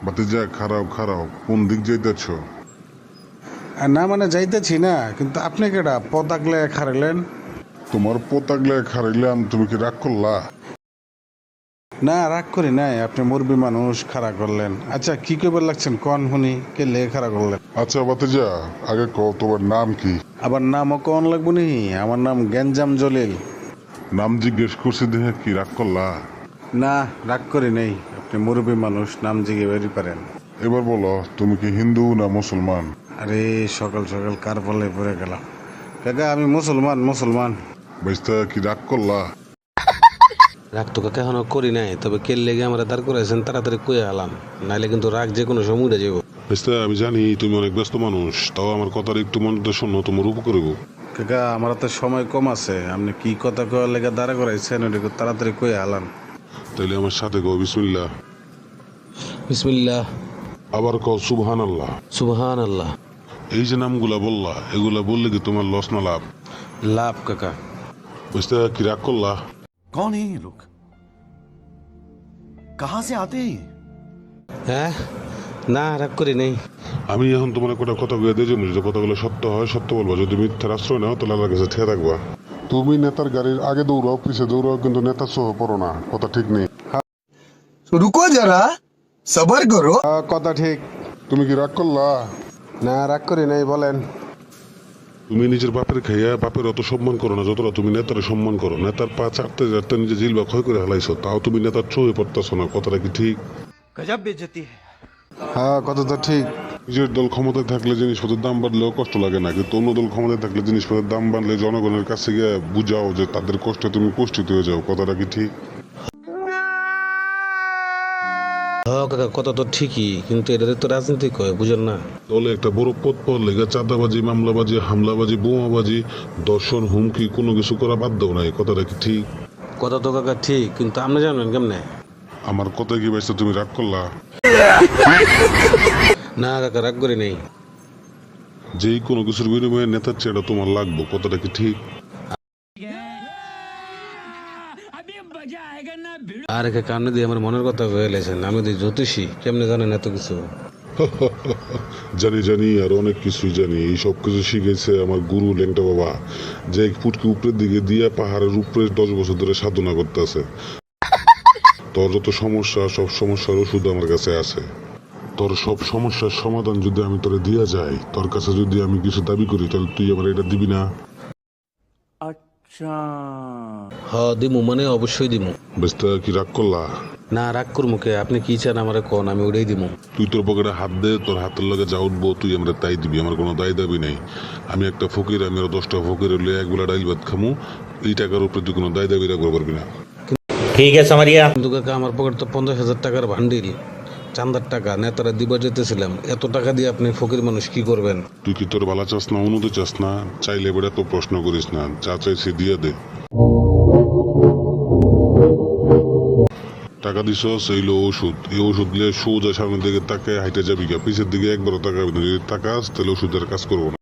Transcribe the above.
ভাতিজা খারাপ খারাপ, কোন দিক যাইতেছ? না মানে যাইতেছি না, কিন্তু আপনি কেডা পথ আগলে খারাইলেন? তোমার পোতাগলে খারাইলাম, তুমি কি রাগ করলা? না রাগ করি নাই, আপনি মুরবি মানুষ খাড়া করলেন। আচ্ছা কি কইবার লাগছেন কন শুনি, কে লে খাড়া করলেন? আচ্ছা ভাতিজা, আগে কও তোমার নাম কি? আবার নামও কন লাগবো নি? আমার নাম গ্যাঞ্জাম জলিল। নাম জিজ্ঞেস করছি দেখে কি রাগ করলা? না রাগ করি নাই, আপনি মুরবি মানুষ, নাম জিগে বেরি পারেন। এবার বলো, তুমি কি হিন্দু না মুসলমান? আরে সকাল সকাল কার বলে পড়ে গেলাম। কাকা আমি মুসলমান মুসলমান। বাইস্তা কি রাগ করলা? রাগ তো কাকা এখনো করি নাই, তবে কেল লেগে আমরা দাঁড় করেছেন, তাড়াতাড়ি কয়ে আলাম, নাইলে কিন্তু রাগ যে কোনো সময় উঠে যাবো। বাইস্তা আমি জানি তুমি অনেক ব্যস্ত মানুষ, তাও আমার কথার একটু মনোযোগ শোনো, তোমার উপকার হইব। কাকা আমার তো সময় কম আছে, আপনি কি কথা কওয়ার লেগে দাঁড়া করাইছেন, ওটা একটু তাড়াতাড়ি কয়ে আলান। তাইলে আমার সাথে কও বিসমিল্লাহ। বিসমিল্লাহ। আবার কও সুবহান আল্লাহ। সুবহান আল্লাহ। এই যে নামগুলা বললা, এগুলা বললে কি তোমার লস না লাভ? লাভ কাকা। বাইস্তা কি রাগ করলা? कौन है ये लोग? कहां से आते हैं ये? হ্যাঁ, না রাগ করি নাই। আমি এখন তোমার একটা কথা কয়ে দিয়ে যাবো, যে কথাগুলো সত্য হয় সত্য বলবা, যদি মিথ্যার আশ্রয় নাও তাহলে আমার কাছে ঠেয়ে থাকবা। তুমি নেতার গাড়ির আগে দৌড়াও পিছে দৌড়াও, কিন্তু নেতার সহ পড়ো না, কথা ঠিক নেই। रुको जरा सबर करो। কথা ঠিক। তুমি কি রাগ করলা? না রাগ করি নাই, বলেন। তুমি নিজের বাপের খাইয়া বাপের অত সম্মান করো না যতটা তুমি নেতার সম্মান করো। নেতার পা চাটতে চাটতে নিজে জিলবা ক্ষয় করে হেলাইছো, তাও তুমি নেতার চোখে পড়তেছো না, কথাটা কি ঠিক? गजब बेइज्जती है। হ্যাঁ কথা তো ঠিক। নিজের দল ক্ষমতায় থাকলে জিনিসপত্রের দাম বাড়লেও কষ্ট লাগে না, কিন্তু অন্য দল ক্ষমতায় থাকলে জিনিসপত্রের দাম বাড়লে জনগণের কাছে গিয়ে বুঝাও যে তাদের কষ্টে তুমি কষ্টিত হয়ে যাও, কথাটা কি ঠিক? হ্যাঁ কাকা, কথা তো ঠিকই, কিন্তু এটাতে তো রাজনীতি কয়, বুঝেন না? দলে একটা বড় পদ পাওয়ার লেগে চাঁদাবাজি, মামলাবাজি, হামলাবাজি, বোমাবাজি, দর্শন, হুমকি কোনো কিছু করা বাধ্য নাই, কথাটা কি ঠিক? কথা তো কাকা ঠিক, কিন্তু আপনি জানবেন কেমনে? আমার কথা কি বাইছে তুমি রাগ করলা? না কাকা রাগ করি নাই। যেই কোনো কিছুর বিনিময়ে নেতার চেয়েটা তোমার লাগবো, কথাটা কি ঠিক? আর কাকা আপনি দিয়ে আমার মনের কথা হয়ে গেছেন, আমি দিয়ে জ্যোতিষী, কেমনে জানেন এত কিছু? জানি জানি, আর অনেক কিছুই জানি। এই সব কিছু শিখেছে আমার গুরু লেংটা বাবা, যে ফুটকি উপরের দিকে দিয়ে পাহাড়ের উপরে 10 বছর ধরে সাধনা করতেছে। তোর যত সমস্যা, সব সমস্যার ওষুধ আমার কাছে আছে। তোর সব সমস্যার সমাধান যদি আমি তোরে দিয়া যাই, তোর কাছে যদি আমি কিছু দাবি করি, তাহলে তুই আমার এটা দিবি না? अच्छा হ দিমু, মানে অবশ্যই দিমু। বেস্তা কি রাগ করলা? না রাগ করবো কে, আপনি কি চান আমারে কোন, আমি ওটাই দিমু। তুই তোর পকেটে হাত দে, তোর হাতের লগে যা উঠবো তুই আমরা তাই দিবি, আমার কোনো দায় দাবি নেই। আমি একটা ফকির, আমি আরো 10টা ফকির হলে একবেলা ডাইল ভাত খামু, এই টাকার উপরে তুই কোনো দায় দাবি রাখতে পারবি না। ठीक है समरिया। কিন্তু কাকা আমার পকেট তো 50,000 টাকার ভান্ডিল, চান্দার টাকা, নেতারা দিবা যেতেছিলাম, এত টাকা দিয়ে আপনি ফকির মানুষ কি করবেন? তুই কি তোর বালা চাস না, উন্নতি চাস না? চাইলে বেড়া তো প্রশ্ন করিস না, যা চাইছি দিয়ে দে। টাকা দিছ সেইলো ওষুধ, এই ওষুধ দিলে সোজা সামনের দিকে তাকে হাইটে যাবি গা, পিছের দিকে একবারও তাকাবি না। যদি তাকাস তাহলে ওষুধের কাজ করবো না।